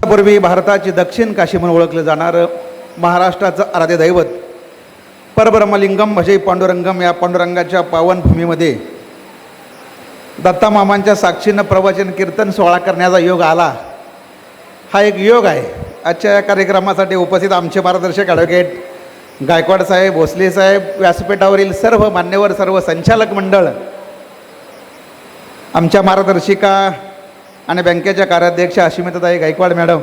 पूर्वी भारताची दक्षिण काशी म्हणून ओळखलं जाणारं महाराष्ट्राचं आराध्य दैवत परब्रह्मलिंगम भजे पांडुरंगम या पांडुरंगाच्या पावनभूमीमध्ये दत्तामामांच्या साक्षीनं प्रवचन कीर्तन सोहळा करण्याचा योग आला. हा एक योग आहे. आजच्या या कार्यक्रमासाठी उपस्थित आमचे मार्गदर्शक ॲडव्होकेट गायकवाड साहेब, भोसले साहेब, व्यासपीठावरील सर्व मान्यवर, सर्व संचालक मंडळ, आमच्या मार्गदर्शिका आणि बँकेच्या कार्याध्यक्ष अश्मिताताई गायकवाड मॅडम,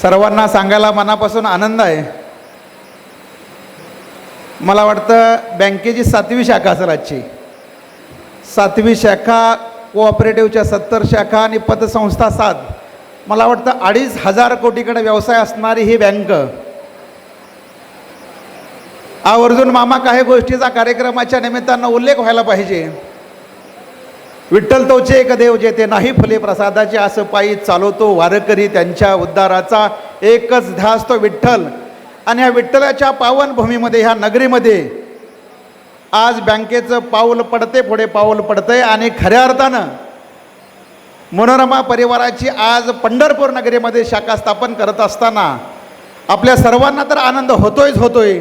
सर्वांना सांगायला मनापासून आनंद आहे. मला वाटतं बँकेची 7वी शाखा असेल आजची. 7वी शाखा, कोऑपरेटिव्हच्या 70 शाखा आणि पतसंस्था 7. मला वाटतं 2,500 कोटीकडे व्यवसाय असणारी ही बँक. आवर्जून मामा काही गोष्टीचा कार्यक्रमाच्या निमित्तानं उल्लेख व्हायला पाहिजे. विठ्ठल तोचे एक देव जेते नाही फुले प्रसादाचे, असं पायी चालवतो वारकरी त्यांच्या उद्धाराचा, एकच ध्यास तो विठ्ठल. आणि ह्या विठ्ठलाच्या पावनभूमीमध्ये, ह्या नगरीमध्ये आज बँकेचं पाऊल पडते, पुढे पाऊल पडतंय. आणि खऱ्या अर्थानं मनोरमा परिवाराची आज पंढरपूर नगरीमध्ये शाखा स्थापन करत असताना आपल्या सर्वांना तर आनंद होतोय,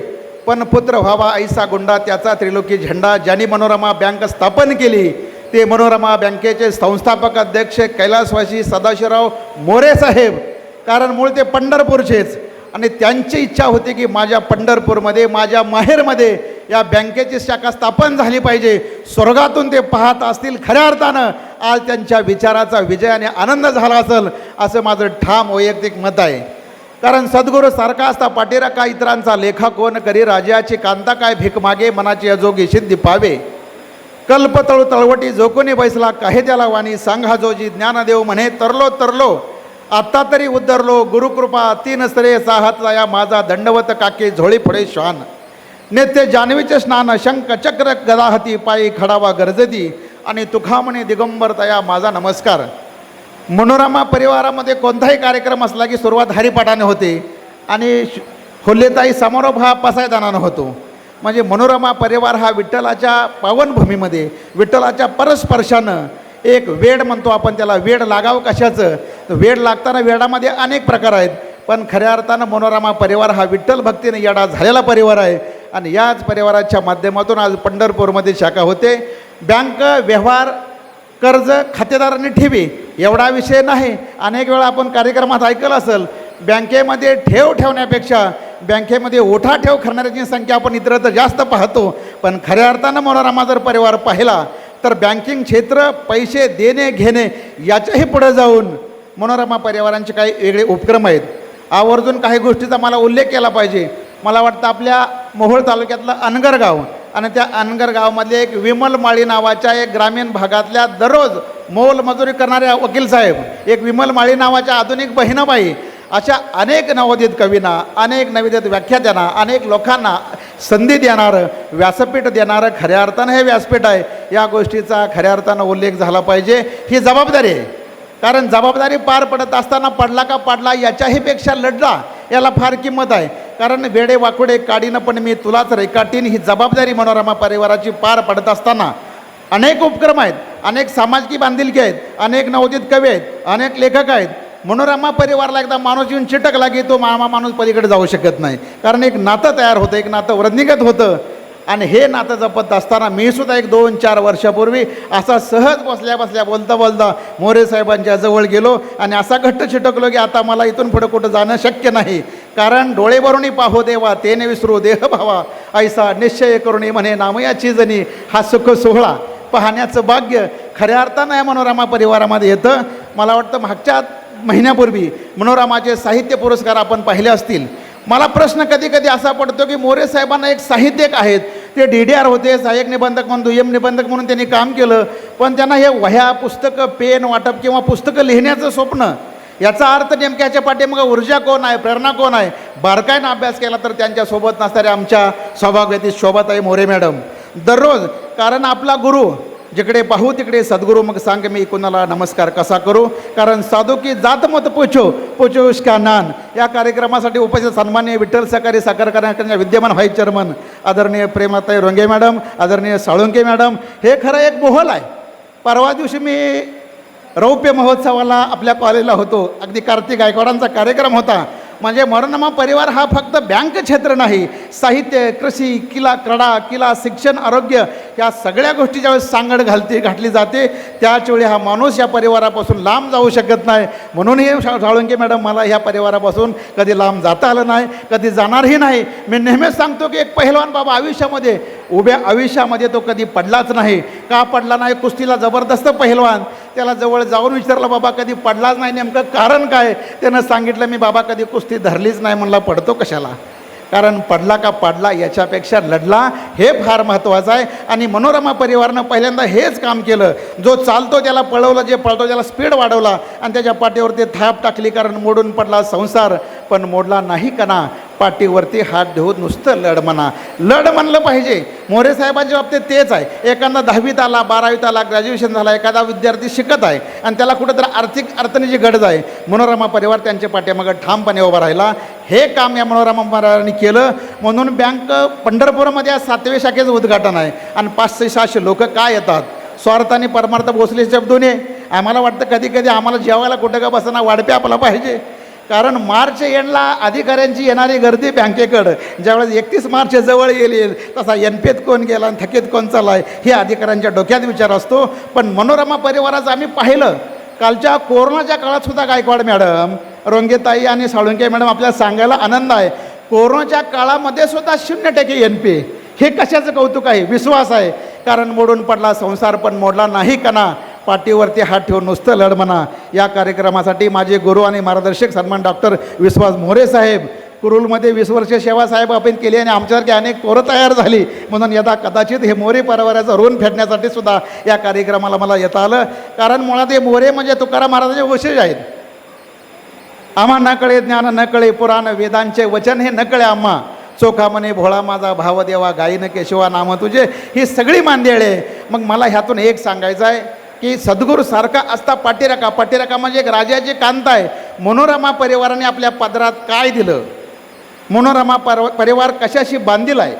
पण पुत्र व्हावा ऐसा गुंडा त्याचा त्रिलोकी झेंडा. ज्यांनी मनोरमा बँक स्थापन केली ते मनोरमा बँकेचे संस्थापक अध्यक्ष कैलासवासी सदाशिवराव मोरे साहेब. कारण मूळ ते पंढरपूरचेच, आणि त्यांची इच्छा होती की माझ्या पंढरपूरमध्ये, माझ्या माहेरमध्ये या बँकेची शाखा स्थापन झाली पाहिजे. स्वर्गातून ते पाहत असतील. खऱ्या अर्थानं आज त्यांच्या विचाराचा विजय आणि आनंद झाला असेल असं माझं ठाम वैयक्तिक मत आहे. कारण सद्गुरू सारखा असता पाटीरा का इतरांचा लेखा कोण करी, राजाची कांता काय भीक मागे, मनाची अजोगी सिद्धी पावे. कल्पतळू तळवटी जो कोणी बैसला, काहे त्याला वाणी सांगा जोजी, ज्ञानदेव म्हणे तरलो आत्ता तरी उद्धरलो, गुरुकृपा 3 स्तरे 6 हात या माझा, दंडवत काके झोळी पुढे श्वान. नेते जान्हवीचे स्नान, शंख चक्र गदाहती, पायी खडावा गरजती, आणि तुखा म्हणे दिगंबर तया माझा नमस्कार. मनोरमा परिवारामध्ये कोणताही कार्यक्रम असला की सुरुवात हरिपाठाने होते आणि हुल्लेताई समारोप हा पसायदानानं होतो. म्हणजे मनोरमा परिवार हा विठ्ठलाच्या पावनभूमीमध्ये, विठ्ठलाच्या परस्पर्शानं एक वेड म्हणतो आपण त्याला, वेड लागावं कशाचं, तर वेड लागताना वेडामध्ये अनेक प्रकार आहेत. पण खऱ्या अर्थानं मनोरमा परिवार हा विठ्ठल भक्तीने येडा झालेला परिवार आहे. आणि याच परिवाराच्या माध्यमातून आज पंढरपूरमध्ये शाखा होते. बँक व्यवहार, कर्ज खातेदारांनी ठेवी एवढा विषय नाही. अनेक वेळा आपण कार्यक्रमात ऐकलं असेल, बँकेमध्ये ठेव ठेवण्यापेक्षा बँकेमध्ये ओठा ठेव करणाऱ्याची संख्या आपण इतरत्र जास्त पाहतो. पण खऱ्या अर्थानं मनोरमा जर परिवार पाहिला तर बँकिंग क्षेत्र, पैसे देणे घेणे याच्याही पुढे जाऊन मनोरमा परिवारांचे काही वेगळे उपक्रम आहेत. आवर्जून काही गोष्टीचा मला उल्लेख केला पाहिजे. मला वाटतं आपल्या मोहोळ तालुक्यातलं अनगर गाव, आणि त्या अनगर गावामधले एक विमल माळी नावाच्या एक ग्रामीण भागातल्या दररोज मोलमजुरी करणाऱ्या वकील साहेब, एक विमल माळी नावाच्या आधुनिक बहिणाबाई, अशा अनेक नवोदित कवींना, अनेक नवोदित व्याख्यात्यांना, अनेक लोकांना संधी देणारं व्यासपीठ देणारं खऱ्या अर्थानं हे व्यासपीठ आहे. या गोष्टीचा खऱ्या अर्थानं उल्लेख झाला पाहिजे. ही जबाबदारी आहे. कारण जबाबदारी पार पडत असताना पडला का पाडला याच्याही पेक्षा लढला याला फार किंमत आहे. कारण वेडे वाकुडे काढीनं पण मी तुलाच रेखाटीन, ही जबाबदारी मनोरमा परिवाराची पार पडत असताना अनेक उपक्रम आहेत, अनेक सामाजिक बांधिलकी आहेत, अनेक नवोदित कवी आहेत, अनेक लेखक आहेत. मनोरमा परिवाराला एकदा माणूस येऊन चिटकला की तो माणूस पलीकडे जाऊ शकत नाही. कारण एक नातं तयार होतं, एक नातं वृद्धिंगत होतं. आणि हे नातं जपत असताना मी सुद्धा एक 2-4 वर्षापूर्वी असा सहज बसल्या बोलता मोरे साहेबांच्या जवळ गेलो आणि असा घट्ट चिटकलो की आता मला इथून पुढे कुठं जाणं शक्य नाही. कारण डोळे भरूनी पाहो देवा, तेने विसरू देह भावा, ऐसा निश्चय करुणी म्हणे नामयाची जणी. हा सुख सोहळा पाहण्याचं भाग्य खऱ्या अर्थानं या मनोरमा परिवारामध्ये येतं. मला वाटतं मागच्या महिन्यापूर्वी मनोरमाचे साहित्य पुरस्कार आपण पाहिले असतील. मला प्रश्न कधी असा पडतो की मोरे साहेबांना एक साहित्यिक आहेत, ते DDR होते, सहाय्यक निबंधक म्हणून, दुय्यम निबंधक म्हणून त्यांनी काम केलं. पण त्यांना हे वह्या, पुस्तकं, पेन वाटप किंवा पुस्तकं लिहिण्याचं स्वप्न, याचा अर्थ नेमक्या ह्याच्या पाठीमागे ऊर्जा कोण आहे, प्रेरणा कोण आहे, बारकाईनं अभ्यास केला तर त्यांच्यासोबत नसणाऱ्या आमच्या सौभाग्यवती शोभाताई मोरे मॅडम दररोज. कारण आपला गुरु जिकडे पाहू तिकडे सद्गुरू, मग सांग मी कुणाला नमस्कार कसा करू. कारण साधू की जात मत पोचो उसका नान. या कार्यक्रमासाठी उपस्थित सन्माननीय विठ्ठल सहकारी साखर कारखान्याच्या विद्यमान व्हाईस चेअरमन आदरणीय प्रेमाताई रोंगे मॅडम, आदरणीय साळुंके मॅडम, हे खरं एक मोहल आहे. परवा दिवशी मी रौप्य महोत्सवाला आपल्या कॉलेजला होतो. अगदी कार्तिक गायकवाडांचा कार्यक्रम होता. म्हणजे मनोरमा परिवार हा फक्त बँक क्षेत्र नाही, साहित्य, कृषी, क्रीडा, शिक्षण, आरोग्य या सगळ्या गोष्टी ज्यावेळेस सांगड घातली जाते त्याचवेळी हा माणूस या परिवारापासून लांब जाऊ शकत नाही. म्हणून हे साळुंके मॅडम मला ह्या परिवारापासून कधी लांब जाता आलं नाही, कधी जाणारही नाही. मी नेहमीच सांगतो की एक पहिलवान बाबा आयुष्यामध्ये उभ्या आयुष्यामध्ये तो कधी पडलाच नाही. का पडला नाही? कुस्तीला जबरदस्त पहिलवान. त्याला जवळ जाऊन विचारलं, बाबा कधी पडलाच नाही, नेमकं कारण काय? त्यानं सांगितलं, मी बाबा कधी कुस्ती धरलीच नाही. म्हणला पडतो कशाला? कारण पडला का पाडला याच्यापेक्षा लढला हे फार महत्त्वाचं आहे. आणि मनोरमा परिवारानं पहिल्यांदा हेच काम केलं. जो चालतो त्याला पळवलं, जे पळतो त्याला स्पीड वाढवला आणि त्याच्या पाठीवरती थाप टाकली. कारण मोडून पडला संसार पण मोडला नाही कणा, पाठीवरती हात ठेवून नुसतं लढ म्हणा. लढ म्हणलं पाहिजे. मोरे साहेबांच्या बाबतीत तेच आहे. एखादा 10वीत आला, 12वीत आला, ग्रॅज्युएशन झाला, एखादा विद्यार्थी शिकत आहे आणि त्याला कुठंतरी आर्थिक अडचणीची गरज आहे, मनोरमा परिवार त्यांच्या पाठीमागं ठामपणे उभा राहिला. हे काम या मनोरमा परिवाराने केलं. म्हणून बँक पंढरपूरमध्ये आज 7व्या शाखेचं उद्घाटन आहे आणि 500-600 लोक काय येतात. स्वार्थाने परमार्थ भोसले शब्दोने आम्हाला वाटतं कधी कधी आम्हाला जेवायला कुठं का बसना वाढपे आपला पाहिजे. कारण मार्च एंडला अधिकाऱ्यांची येणारी गर्दी बँकेकडं, ज्यावेळेस 31 मार्च जवळ येईल तसा एनपीत कोण गेला आणि थकीत कोण चालला आहे हे अधिकाऱ्यांच्या डोक्यात विचार असतो. पण मनोरमा परिवाराचं आम्ही पाहिलं. कालच्या कोरोनाच्या काळात सुद्धा गायकवाड मॅडम, रोंगेताई आणि साळुंके मॅडम आपल्याला सांगायला आनंद आहे, कोरोनाच्या काळामध्ये सुद्धा 0% एनपी. हे कशाचं कौतुक आहे? विश्वास आहे. कारण मोडून पडला संसार पण मोडला नाही कणा, पाठीवरती हात ठेवून नुसतं लढ म्हणा. या कार्यक्रमासाठी माझे गुरु आणि मार्गदर्शक सन्मान डॉक्टर विश्वास मोरे साहेब, कुरुलमध्ये 20 वर्ष सेवा साहेब आपण केली आणि आमच्यासारखी अनेक पोरं तयार झाली. म्हणून यदा कदाचित हे मोरे परिवाराचं ऋण फेडण्यासाठी सुद्धा या कार्यक्रमाला मला येता आलं. कारण मुळात हे मोरे म्हणजे तुकाराम महाराजांचे वंशज आहेत. आम्हा न कळे ज्ञान न कळे पुराण, वेदांचे वचन हे न कळे आम्हा. चोखा म्हणे भोळा माझा भाव देवा, गायीन केशवा नाम तुझे, ही सगळी मांदेळे. मग मला ह्यातून एक सांगायचं आहे की सद्गुरू सारखा असता पाठीराखा म्हणजे एक राजाची कांता आहे. मनोरमा परिवाराने आपल्या पदरात काय दिलं, मनोरमा परिवार कशाशी बांधील आहे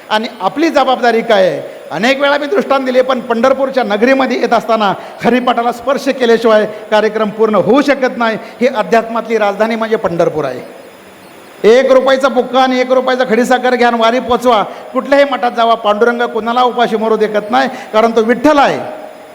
आणि आपली जबाबदारी काय आहे. अनेक वेळा मी दृष्टांत दिले, पण पंढरपूरच्या नगरीमध्ये येत असताना हरिपाठाला स्पर्श केल्याशिवाय कार्यक्रम पूर्ण होऊ शकत नाही. ही अध्यात्मातली राजधानी म्हणजे पंढरपूर आहे. 1 रुपयाचा बुक्का आणि 1 रुपयाचा खडीसाखर घ्या, वारी पोचवा. कुठल्याही मठात जावा, पांडुरंग कुणाला उपाशी मरू देखत नाही. कारण तो विठ्ठल आहे.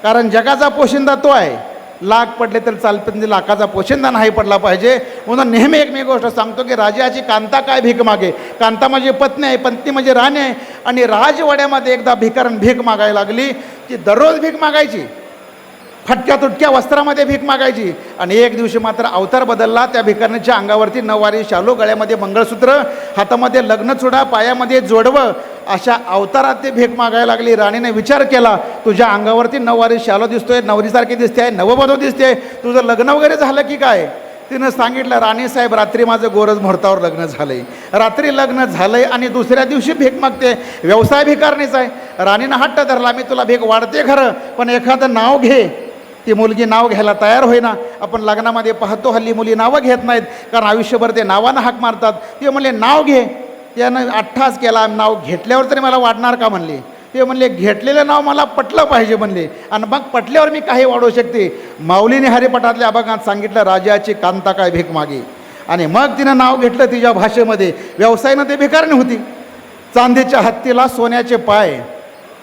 कारण जगाचा पोशिंदा तो आहे. लाख पडले तर चालतं, लाखाचा पोशिंदा नाही पडला पाहिजे. म्हणून नेहमी एक मी गोष्ट सांगतो की राजाची कांता काय भीक मागे. कांता म्हणजे पत्नी आहे, पत्नी म्हणजे राणी आहे. आणि राजवाड्यामध्ये एकदा भिकारण भीक मागायला लागली. ती दररोज भीक मागायची, फटक्या तुटक्या वस्त्रामध्ये भीक मागायची. आणि एक दिवशी मात्र अवतार बदलला. त्या भिकारणीच्या अंगावरती नऊवारी शालू, गळ्यामध्ये मंगळसूत्र, हातामध्ये लग्नचुडा, पायामध्ये जोडवं, अशा अवतारात ते भीक मागायला लागली. राणीने विचार केला, तुझ्या अंगावरती नऊवारी शालू दिसतोय, नवरीसारखी दिसते आहे, नववधू दिसते, तुझं लग्न वगैरे झालं की काय? तिनं सांगितलं, राणीसाहेब रात्री माझं गोरज मुहूर्तावर लग्न झालंय. रात्री लग्न झालंय आणि दुसऱ्या दिवशी भीक मागते. व्यवसाय भिकारणीचा आहे. राणीनं हट्ट धरला, मी तुला भीक वाढते खरं, पण एखादं नाव घे. ती मुलगी नाव घ्यायला तयार होईना. आपण लग्नामध्ये पाहतो हल्ली मुली नावं घेत नाहीत, कारण आयुष्यभर ते नावानं हाक मारतात. ते म्हणले नाव घे. त्यानं अठ्ठास केला, नाव घेतल्यावर तरी मला वाढणार का म्हणले. ते म्हणले घेतलेलं नाव मला पटलं पाहिजे म्हणले, आणि मग पटल्यावर मी काही वाढवू शकते. माऊलीने हरिपाठातल्या अभंगात सांगितलं, राजाची कांता काय भीक मागे. आणि मग तिनं नाव घेतलं तिच्या भाषेमध्ये. व्यवसायानं ते भिकारणी होती. चांदीच्या हत्तीला सोन्याचे पाय,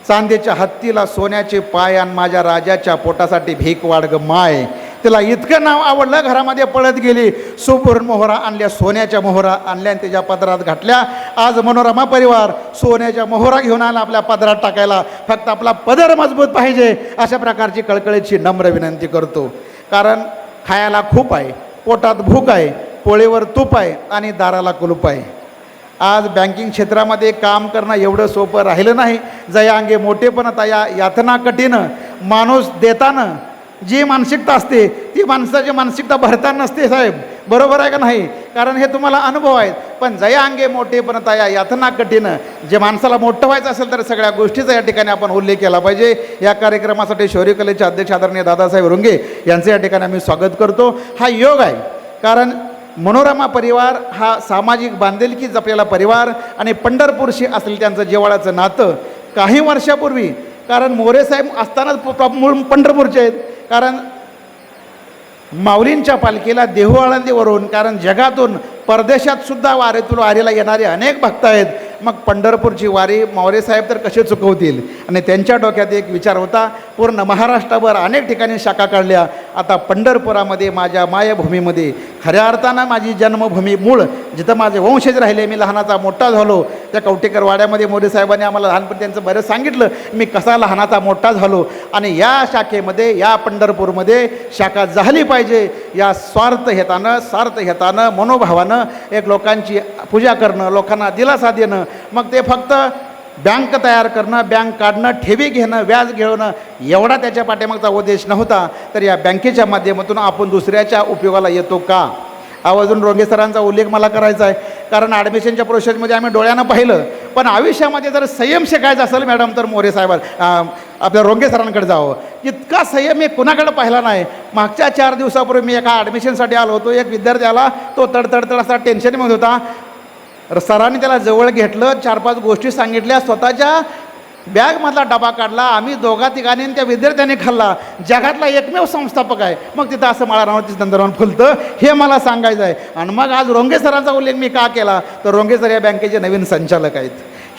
चांदीच्या हत्तीला सोन्याचे पाय, आणि माझ्या राजाच्या पोटासाठी भीक वाढ ग माय. तिला इतकं नाव आवडलं, घरामध्ये पळत गेली. सुवर्ण मोहरा आणल्या, सोन्याच्या मोहरा आणल्या आणि त्याच्या पदरात घातल्या. आज मनोरमा परिवार सोन्याच्या मोहरा घेऊन आला आपल्या पदरात टाकायला. फक्त आपला पदर मजबूत पाहिजे, अशा प्रकारची कळकळीची नम्र विनंती करतो. कारण खायला खूप आहे, पोटात भूक आहे, पोळीवर तूप आहे आणि दाराला कुलूप आहे. आज बँकिंग क्षेत्रामध्ये काम करणं एवढं सोपं राहिलं नाही. जया अंगे मोठेपण तया यातना कठीण. माणूस देताना जी मानसिकता असते ती माणसाची मानसिकता भरताना नसते साहेब, बरोबर आहे का नाही? कारण हे तुम्हाला अनुभव आहेत. पण जया अंगे मोठेपण तया यातना कठीण. जे माणसाला मोठं व्हायचं असेल तर सगळ्या गोष्टीचा या ठिकाणी आपण उल्लेख केला पाहिजे. या कार्यक्रमासाठी शौर्य कलेचे अध्यक्ष आदरणीय दादासाहेब रुंगे यांचे या ठिकाणी आम्ही स्वागत करतो. हा योग आहे. कारण मनोरमा परिवार हा सामाजिक बांधिलकी जपलेला परिवार आणि पंढरपूरशी असलेलं त्यांचं जिव्हाळ्याचं नातं. काही वर्षापूर्वी, कारण मोरे साहेब असतानाच मूळ पंढरपूरचे आहेत. कारण माऊलींच्या पालखीला देहू आळंदीवरून, कारण जगातून परदेशात सुद्धा वारीतून वारीला येणारे अनेक भक्त आहेत, मग पंढरपूरची वारी मोरे साहेब तर कसे चुकवतील. आणि त्यांच्या डोक्यात एक विचार होता, पूर्ण महाराष्ट्राभर अनेक ठिकाणी शाखा काढल्या, आता पंढरपुरामध्ये माझ्या मायभूमीमध्ये खऱ्या अर्थानं माझी जन्मभूमी मूळ जिथं माझे वंशज राहिले, मी लहानाचा मोठा झालो त्या कवटेकर वाड्यामध्ये. मोरे साहेबांनी आम्हाला लहानपणी त्यांचं बरंच सांगितलं मी कसा लहानाचा मोठा झालो, आणि या शाखेमध्ये या पंढरपूरमध्ये शाखा झाली पाहिजे या स्वार्थ हेतानं मनोभावानं एक लोकांची पूजा करणं, लोकांना दिलासा देणं, मग ते फक्त बँक तयार करणं, बँक काढणं, ठेवी घेणं, व्याज घेणं एवढा त्याच्या पाठीमागचा उद्देश नव्हता. तर या बँकेच्या माध्यमातून आपण दुसऱ्याच्या उपयोगाला येतो का. आवर्जून रोंगे सरांचा उल्लेख मला करायचा आहे, कारण ॲडमिशनच्या प्रोसेसमध्ये आम्ही डोळ्यानं पाहिलं, पण आयुष्यामध्ये जर संयम शिकायचा असेल मॅडम तर मोरे साहेब आपल्या रोंगे सरांकडे जावं. इतका संयम मी कुणाकडे पाहिला नाही. मागच्या 4 दिवसापूर्वी मी एका ॲडमिशनसाठी आलो होतो, एक विद्यार्थी आला, तो तडतडतड असा टेन्शनमध्ये होता. सरांनी त्याला जवळ घेतलं, 4-5 गोष्टी सांगितल्या, स्वतःच्या बॅगमधला डबा काढला, आम्ही दोघा तिघांनी त्या विद्यार्थ्यांनी खाल्ला. जगातला एकमेव संस्थापक आहे, मग तिथं असं मला राहण्याचं नंदरवन फुलतं हे मला सांगायचं आहे. आणि मग आज रोंगे सरांचा उल्लेख मी का केला तर रोंगे सर या बँकेचे नवीन संचालक आहेत.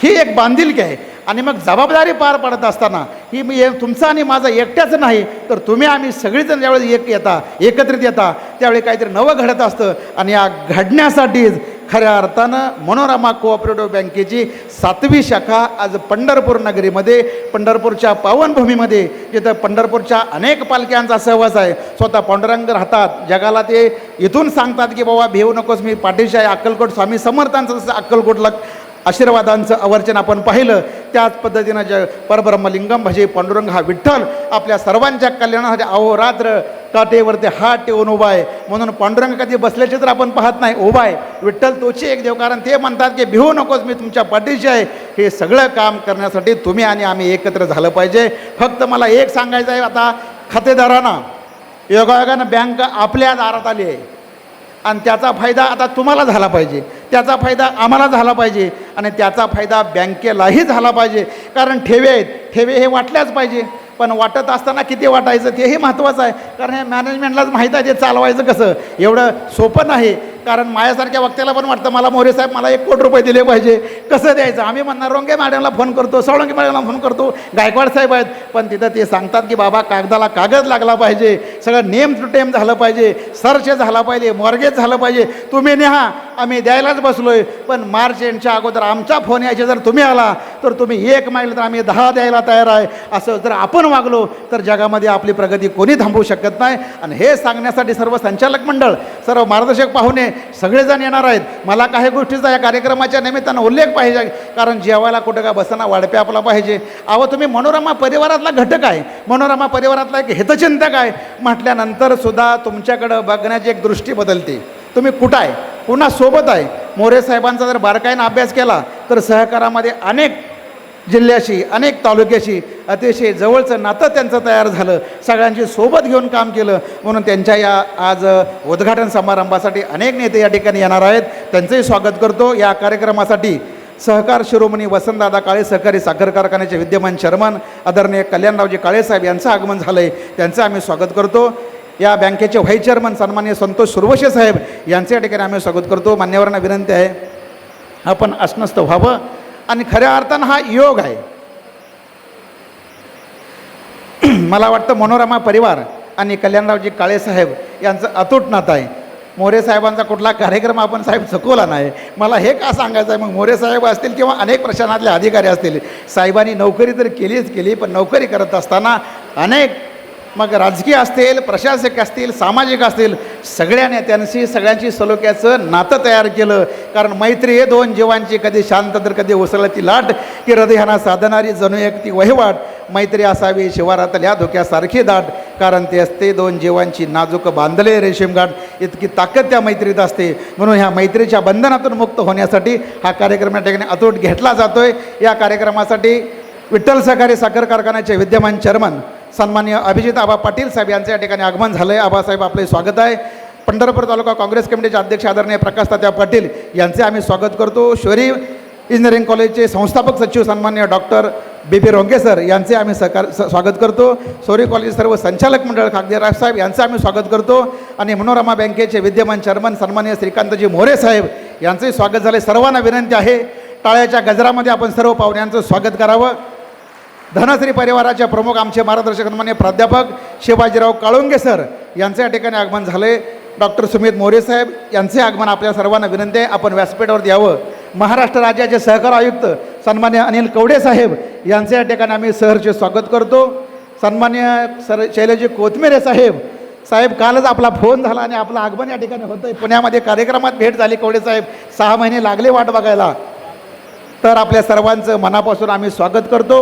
ही एक बांधिलकी आहे. आणि मग जबाबदारी पार पडत असताना ही मी तुमचं आणि माझं एकट्याचं नाही, तर तुम्ही आम्ही सगळीजण ज्यावेळी एकत्रित येता त्यावेळी काहीतरी नवं घडत असतं. आणि या घडण्यासाठीच खऱ्या अर्थानं मनोरमा कोऑपरेटिव्ह बँकेची 7वी शाखा आज पंढरपूर नगरीमध्ये, पंढरपूरच्या पावनभूमीमध्ये, जिथं पंढरपूरच्या अनेक पालख्यांचा सहवास आहे. स्वतः पांडुरंग राहतात, जगाला ते इथून सांगतात की बाबा भिवू नकोस, मी पाठीशी आहे. अक्कलकोट स्वामी समर्थांचं जसं अक्कलकोटला आशीर्वादांचं आवर्जन आपण पाहिलं, त्याच पद्धतीनं परब्रह्मलिंगम भजे पांडुरंग हा विठ्ठल आपल्या सर्वांच्या कल्याणासाठी अहोरात्र काटेवरती हात ठेवून उभा आहे. म्हणून पांडुरंग कधी बसल्याचे तर आपण पाहत नाही, उभा आहे. विठ्ठल तोची एक देव, कारण ते म्हणतात की भिवू नकोस, मी तुमच्या पाठीशी आहे. हे सगळं काम करण्यासाठी तुम्ही आणि आम्ही एकत्र झालं पाहिजे. फक्त मला एक सांगायचं आहे, आता खातेदारांना योगायोगानं बँक आपल्या दारात आली आहे आणि त्याचा फायदा आता तुम्हाला झाला पाहिजे, त्याचा फायदा आम्हाला झाला पाहिजे आणि त्याचा फायदा बँकेलाही झाला पाहिजे. कारण ठेवे आहेत, ठेवे हे वाटल्याच पाहिजे, पण वाटत असताना किती वाटायचं तेही महत्त्वाचं आहे. कारण हे मॅनेजमेंटलाच माहीत आहे ते चालवायचं कसं, एवढं सोपं नाही. कारण माझ्यासारख्या वक्त्याला पण वाटतं मला मोरे साहेब मला 1 कोटी रुपये दिले पाहिजे, कसं द्यायचं. आम्ही म्हणणार रोंगे मॅडमला फोन करतो, साळुंके मॅडमला फोन करतो, गायकवाड साहेब आहेत, पण तिथं ते सांगतात की बाबा कागदाला कागद लागला पाहिजे, सगळं नेम टू टेम झालं पाहिजे, सर्च झाला पाहिजे, मॉर्गेज झालं पाहिजे. तुम्ही न्या, आम्ही द्यायलाच बसलोय, पण मार्च एंडच्या अगोदर आमचा फोन यायचे जर तुम्ही आला तर तुम्ही 1 मागितलं तर आम्ही 10 द्यायला तयार आहे. असं जर आपण वागलो तर जगामध्ये आपली प्रगती कोणी थांबवू शकत नाही. आणि हे सांगण्यासाठी सर्व संचालक मंडळ, सर्व मार्गदर्शक पाहुणे सगळेजण येणार आहेत. मला काही गोष्टीचा या कार्यक्रमाच्या निमित्तानं उल्लेख पाहिजे, कारण जेवायला कुठं का बसना वाढपे आपला पाहिजे. अहो तुम्ही मनोरमा परिवारातला घटक आहे, मनोरमा परिवारातला एक हितचिंतक आहे म्हटल्यानंतर सुद्धा तुमच्याकडं बघण्याची एक दृष्टी बदलते. तुम्ही कुठं आहे, पुन्हा सोबत आहे. मोरे साहेबांचा जर बारकाईनं अभ्यास केला तर सहकारामध्ये अनेक जिल्ह्याशी, अनेक तालुक्याशी अतिशय जवळचं नातं त्यांचं तयार झालं, सगळ्यांची सोबत घेऊन काम केलं. म्हणून त्यांच्या या आज उद्घाटन समारंभासाठी अनेक नेते या ठिकाणी येणार आहेत, त्यांचंही स्वागत करतो. या कार्यक्रमासाठी सहकार शिरोमणी वसंतदादा काळे सहकारी साखर कारखान्याचे विद्यमान चेअरमन आदरणीय कल्याणरावजी काळे साहेब यांचं आगमन झालं आहे, त्यांचं आम्ही स्वागत करतो. या बँकेचे व्हाईस चेअरमन सन्माननीय संतोष सुरवशे साहेब यांचं या ठिकाणी आम्ही स्वागत करतो. मान्यवरांना विनंती आहे आपण अस्वस्थ व्हावं, आणि खऱ्या अर्थानं हा योग आहे. मला वाटतं मनोरमा परिवार आणि कल्याणरावजी काळे साहेब यांचं अतूट नातं आहे. मोरे साहेबांचा कुठला कार्यक्रम आपण साहेब चुकवला नाही. मला हे का सांगायचं आहे, मग मोरे साहेब असतील किंवा अनेक प्रशासनातले अधिकारी असतील, साहेबांनी नोकरी तर केलीच केली, पण नोकरी करत असताना अनेक मग राजकीय असतील, प्रशासक असतील, सामाजिक असतील, सगळ्या नेत्यांशी सगळ्यांशी सलोख्याचं नातं तयार केलं. कारण मैत्री हे 2 जीवांची, कधी शांत तर कधी उसळती लाट, की हृदयाना साधणारी जणू एक ती वहिवाट. मैत्री असावी शिवारातल्या धोक्यासारखी दाट, कारण ते असते 2 जीवांची नाजूक बांधले रेशीमगाठ. इतकी ताकद त्या मैत्रीत असते. म्हणून ह्या मैत्रीच्या बंधनातून मुक्त होण्यासाठी हा कार्यक्रम या ठिकाणी अतूट घेतला जातोय. या कार्यक्रमासाठी विठ्ठल सहकारी साखर कारखान्याचे विद्यमान चेअरमन सन्माननीय अभिजित आबा पाटील साहेब यांचं या ठिकाणी आगमन झालं आहे. आबासाहेब आपले स्वागत आहे. पंढरपूर तालुका काँग्रेस कमिटीचे अध्यक्ष आदरणीय प्रकाश तात्या पाटील यांचे आम्ही स्वागत करतो. शोरी इंजिनिअरिंग कॉलेजचे संस्थापक सचिव सन्माननीय डॉक्टर बी रोंगे सर यांचे आम्ही स्वागत करतो. सोरी कॉलेज सर्व संचालक मंडळ खागदेराव साहेब यांचं आम्ही स्वागत करतो. आणि मनोरमा बँकेचे विद्यमान चेअरमन सन्माननीय श्रीकांतजी मोरे साहेब यांचंही स्वागत झाले. सर्वांना विनंती आहे टाळ्याच्या गजरामध्ये आपण सर्व पाहुण्यांचं स्वागत करावं. धनश्री परिवाराचे प्रमुख आमचे मार्गदर्शक सन्माननीय प्राध्यापक शिवाजीराव काळुंगे सर यांचे या ठिकाणी आगमन झाले. डॉक्टर सुमित मोरे साहेब यांचे आगमन आपल्या सर्वांना विनंती आहे आपण व्यासपीठावर यावं. महाराष्ट्र राज्याचे सहकार आयुक्त सन्मान्य अनिल कवडे साहेब यांचे या ठिकाणी आम्ही सहर्ष स्वागत करतो. सन्मान्य शैलजी कोथमिरे साहेब कालच आपला फोन झाला आणि आपलं आगमन या ठिकाणी होतं आहे. पुण्यामध्ये कार्यक्रमात भेट झाली. कवडे साहेब 6 महिने लागले वाट बघायला. तर आपल्या सर्वांचं मनापासून आम्ही स्वागत करतो.